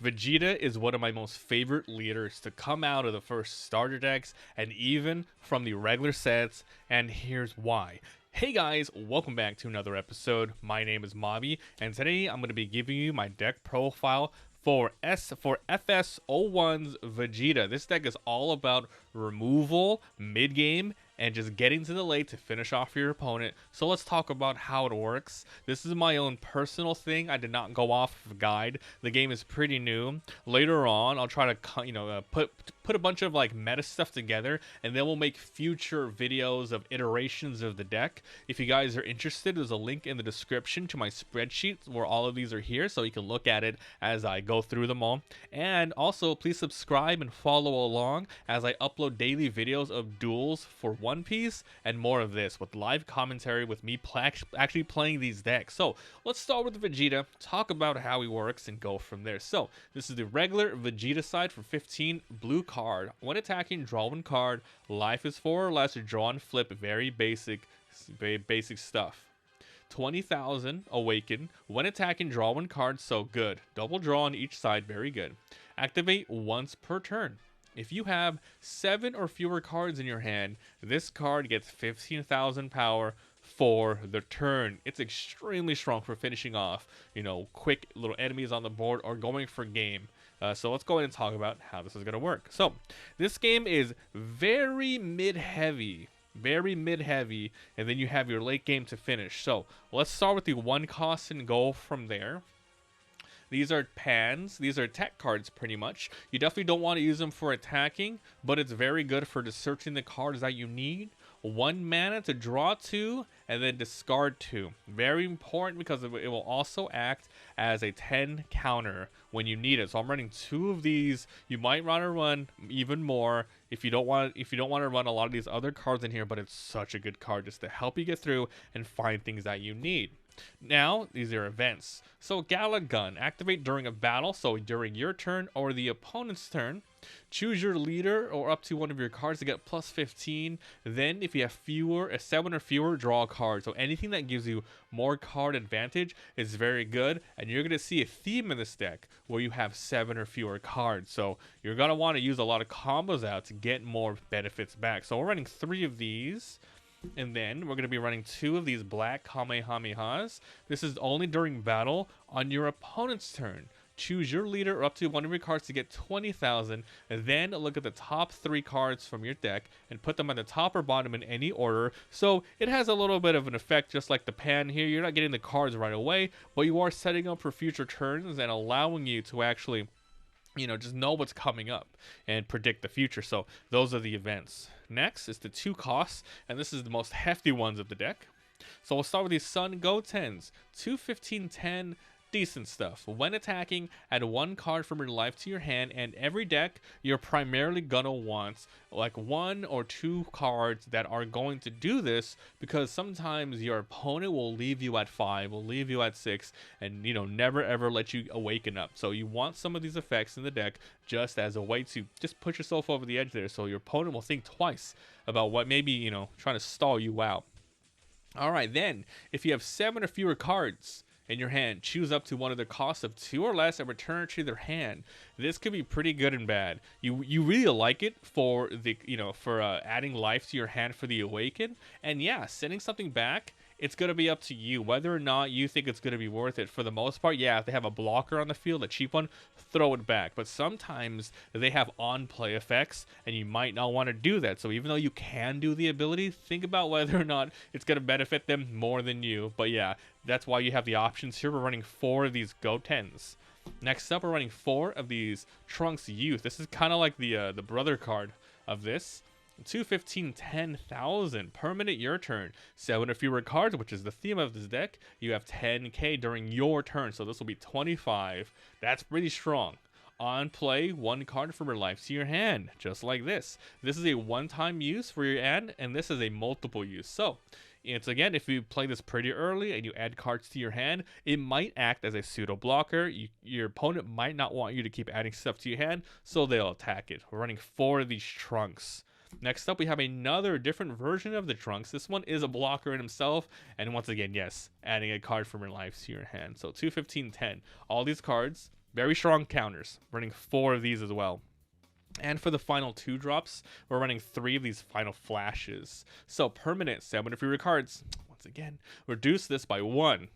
Vegeta is one of my most favorite leaders to come out of the first starter decks and even from the regular sets, and here's why. Hey guys, welcome back to another episode. My name is Mavi, and today I'm going to be giving you my deck profile for FS01's Vegeta. This deck is all about removal, mid-game, and just getting to the late to finish off your opponent. So let's talk about how it works. This is my own personal thing. I did not go off of a guide. The game is pretty new. Later on, I'll try to put a bunch of like meta stuff together, and then we'll make future videos of iterations of the deck. If you guys are interested, there's a link in the description to my spreadsheet where all of these are here, so you can look at it as I go through them all. And also, please subscribe and follow along as I upload daily videos of duels for One Piece and more of this with live commentary with me actually playing these decks. So let's start with Vegeta, talk about how he works, and go from there. So this is the regular Vegeta side for 15 blue card. When attacking, draw one card. Life is 4 or less, draw and flip. Very basic stuff. 20,000 awaken. When attacking, draw one card. So good. Double draw on each side. Very good. Activate once per turn. If you have 7 or fewer cards in your hand, this card gets 15,000 power for the turn. It's extremely strong for finishing off, quick little enemies on the board or going for game. So let's go ahead and talk about how this is going to work. So this game is very mid-heavy. And then you have your late game to finish. So let's start with the 1 cost and go from there. These are pans. These are tech cards pretty much. You definitely don't want to use them for attacking, but it's very good for just searching the cards that you need. 1 mana to draw 2 and then discard 2. Very important because it will also act as a 10 counter when you need it. So I'm running 2 of these. You might want to run even more if you don't want to run a lot of these other cards in here, but it's such a good card just to help you get through and find things that you need. Now, these are events. So Gala Gun, activate during a battle, so during your turn or the opponent's turn. Choose your leader or up to one of your cards to get plus 15. Then if you have 7 or fewer, draw a card. So anything that gives you more card advantage is very good. And you're going to see a theme in this deck where you have 7 or fewer cards. So you're going to want to use a lot of combos out to get more benefits back. So we're running 3 of these. And then we're going to be running 2 of these black Kamehamehas. This is only during battle on your opponent's turn. Choose your leader or up to one of your cards to get 20,000. And then look at the top 3 cards from your deck and put them on the top or bottom in any order. So it has a little bit of an effect just like the pan here. You're not getting the cards right away, but you are setting up for future turns and allowing you to actually just know what's coming up and predict the future. So those are the events. Next is the 2 costs, and this is the most hefty ones of the deck. So we'll start with these Sun Gotens. 2 15-10, decent stuff. When attacking, add 1 card from your life to your hand, and every deck you're primarily gonna want like 1 or 2 cards that are going to do this, because sometimes your opponent will leave you at 5, will leave you at 6, and never ever let you awaken up. So you want some of these effects in the deck just as a way to just push yourself over the edge there, so your opponent will think twice about what maybe trying to stall you out. All right, then if you have 7 or fewer cards in your hand, choose up to one of the costs of 2 or less and return it to their hand. This could be pretty good and bad. You really like it for the adding life to your hand for the awaken, and yeah, sending something back, it's going to be up to you whether or not you think it's going to be worth it. For the most part, yeah, if they have a blocker on the field, a cheap one, throw it back. But sometimes they have on-play effects, and you might not want to do that. So even though you can do the ability, think about whether or not it's going to benefit them more than you. But yeah, that's why you have the options here. We're running 4 of these Gotens. Next up, we're running 4 of these Trunks Youth. This is kind of like the brother card of this. 2 15-10,000, permanent your turn. 7 or fewer cards, which is the theme of this deck. You have 10k during your turn, so this will be 25. That's pretty strong. On play, 1 card from your life to your hand, just like this. This is a one-time use for your hand, and this is a multiple use. So it's again, if you play this pretty early and you add cards to your hand, it might act as a pseudo blocker. Your opponent might not want you to keep adding stuff to your hand, so they'll attack it. We're running 4 of these Trunks. Next up, we have another different version of the Trunks. This one is a blocker in himself, and once again, yes, adding a card from your life to your hand. So 2 15-10. All these cards Very strong counters. Running 4 of these as well. And for the final 2 drops, we're running 3 of these final flashes. So permanent, 7 of your cards. Once again, reduce this by 1.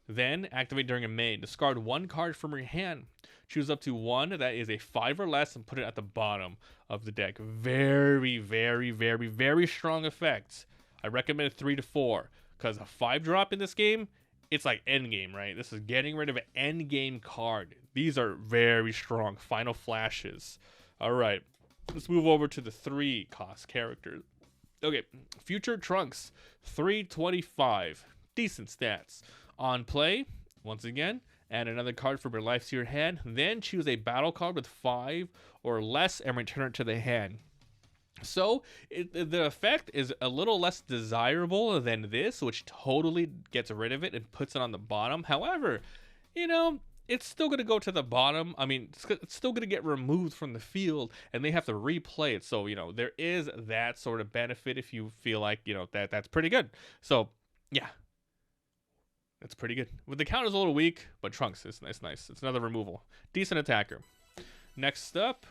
Then activate during a main. Discard 1 card from your hand. Choose up to 1 that is a 5 or less and put it at the bottom of the deck. Very, very, very, very strong effect. I recommend 3 to 4 because a 5 drop in this game, it's like endgame, right? This is getting rid of an endgame card. These are very strong final flashes. All right, let's move over to the 3 cost characters. Okay, Future Trunks, 325. Decent stats. On play, once again, add another card from your life to your hand. Then choose a battle card with 5 or less and return it to the hand. So the effect is a little less desirable than this, which totally gets rid of it and puts it on the bottom. However, you know, it's still going to go to the bottom. I mean, it's still going to get removed from the field, and they have to replay it. So, you know, there is that sort of benefit if you feel like, you know, that's pretty good. So, yeah, that's pretty good. With the counter's a little weak, but Trunks is nice. It's another removal. Decent attacker. Next up,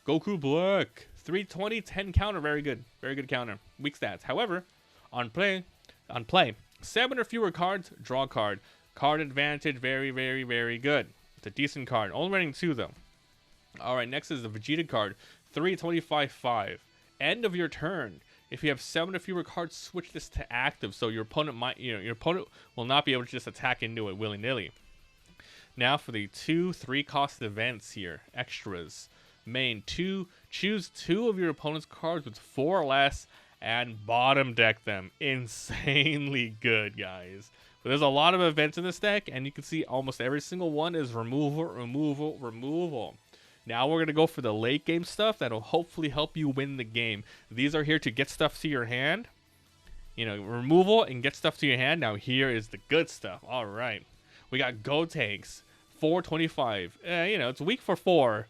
Goku Black. 320, 10 counter. Very good. Very good counter. Weak stats. However, on play, 7 or fewer cards, draw a card. Card advantage, very, very, very good. It's a decent card. Only running 2 though. All right, next is the Vegeta card. 325-5. End of your turn. If you have 7 or fewer cards, switch this to active, so your opponent might, your opponent will not be able to just attack into it willy-nilly. Now for the 2-3 cost events here, extras. Main 2, choose 2 of your opponent's cards with 4 or less and bottom deck them. Insanely good, guys. But there's a lot of events in this deck, and you can see almost every single one is removal, removal, removal. Now we're going to go for the late game stuff that'll hopefully help you win the game. These are here to get stuff to your hand. You know, removal and get stuff to your hand. Now here is the good stuff. All right. We got Go Tanks, 425. You know, it's weak for 4,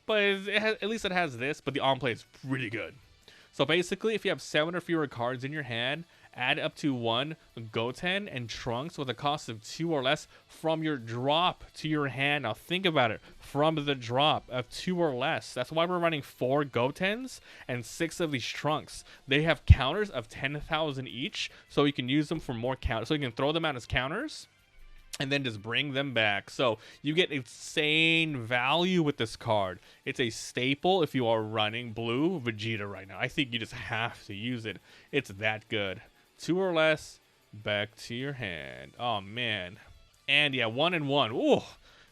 but at least it has this, but the on-play is really good. So basically, if you have 7 or fewer cards in your hand, add up to 1 Goten and Trunks with a cost of 2 or less from your drop to your hand. Now think about it. From the drop of 2 or less. That's why we're running 4 Gotens and 6 of these Trunks. They have counters of 10,000 each, so you can use them for more counters. So you can throw them out as counters and then just bring them back. So you get insane value with this card. It's a staple if you are running Blue Vegeta right now. I think you just have to use it. It's that good. 2 or less, back to your hand. Oh, man. And, yeah, 1 and 1. Ooh,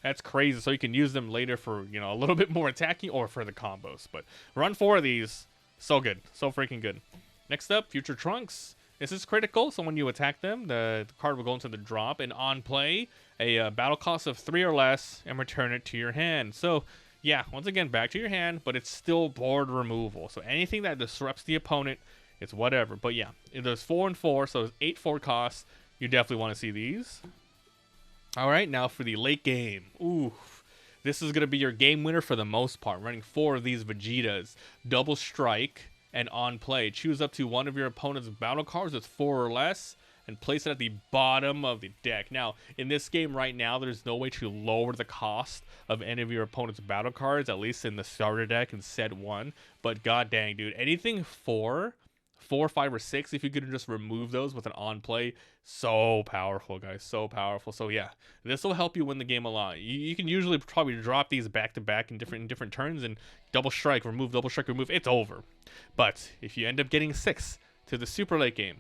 that's crazy. So you can use them later for, you know, a little bit more attacking or for the combos. But run 4 of these. So good. So freaking good. Next up, Future Trunks. This is critical, so when you attack them, the card will go into the drop. And on play, a battle cost of 3 or less and return it to your hand. So, yeah, once again, back to your hand, but it's still board removal. So anything that disrupts the opponent, it's whatever. But yeah, there's 4 and 4, so there's 8 4 costs. You definitely want to see these. All right, now for the late game. Ooh, this is going to be your game winner for the most part. Running 4 of these Vegetas. Double strike and on play. Choose up to 1 of your opponent's battle cards with 4 or less and place it at the bottom of the deck. Now, in this game right now, there's no way to lower the cost of any of your opponent's battle cards, at least in the starter deck in set 1. But god dang, dude, anything 4, 5, or 6, if you could just remove those with an on play, so powerful, guys, so powerful. So yeah, this will help you win the game a lot. You can usually probably drop these back to back in different turns and double strike, remove, double strike, remove. It's over. But if you end up getting 6 to the super late game,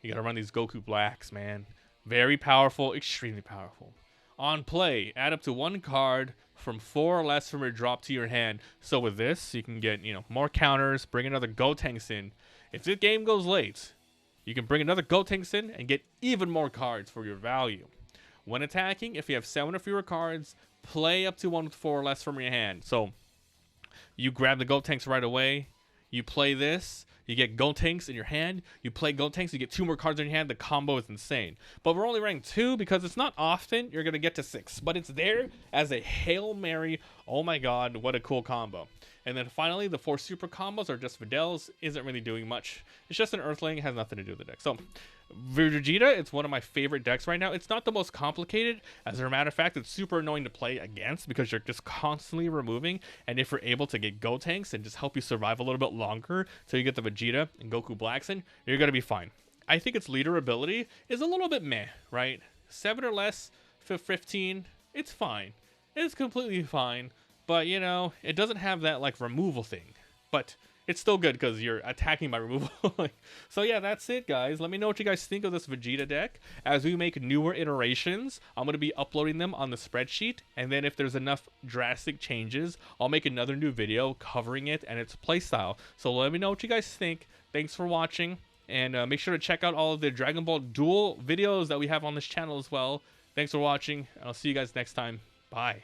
you gotta run these Goku Blacks, man. Very powerful, extremely powerful. On play, add up to 1 card from 4 or less from your drop to your hand. So with this, you can get, you know, more counters, bring another Gotenks in. If this game goes late, you can bring another Gotenks in and get even more cards for your value. When attacking, if you have 7 or fewer cards, play up to 1 with 4 or less from your hand. So you grab the Gotenks right away, you play this, you get Gotenks in your hand, you play Gotenks, you get 2 more cards in your hand. The combo is insane. But we're only running 2 because it's not often you're going to get to 6. But it's there as a Hail Mary. Oh my god, what a cool combo. And then finally, the 4 super combos are just Videls, isn't really doing much. It's just an Earthling, has nothing to do with the deck. So, Vegeta, it's one of my favorite decks right now. It's not the most complicated. As a matter of fact, it's super annoying to play against because you're just constantly removing. And if you're able to get Go tanks and just help you survive a little bit longer till you get the Vegeta and Goku Blacks in, you're going to be fine. I think its leader ability is a little bit meh, right? 7 or less for 15, it's fine. It's completely fine. But, you know, it doesn't have that, like, removal thing. But it's still good because you're attacking by removal. So, yeah, that's it, guys. Let me know what you guys think of this Vegeta deck. As we make newer iterations, I'm going to be uploading them on the spreadsheet. And then if there's enough drastic changes, I'll make another new video covering it and its playstyle. So let me know what you guys think. Thanks for watching. And make sure to check out all of the Dragon Ball Duel videos that we have on this channel as well. Thanks for watching, and I'll see you guys next time. Bye.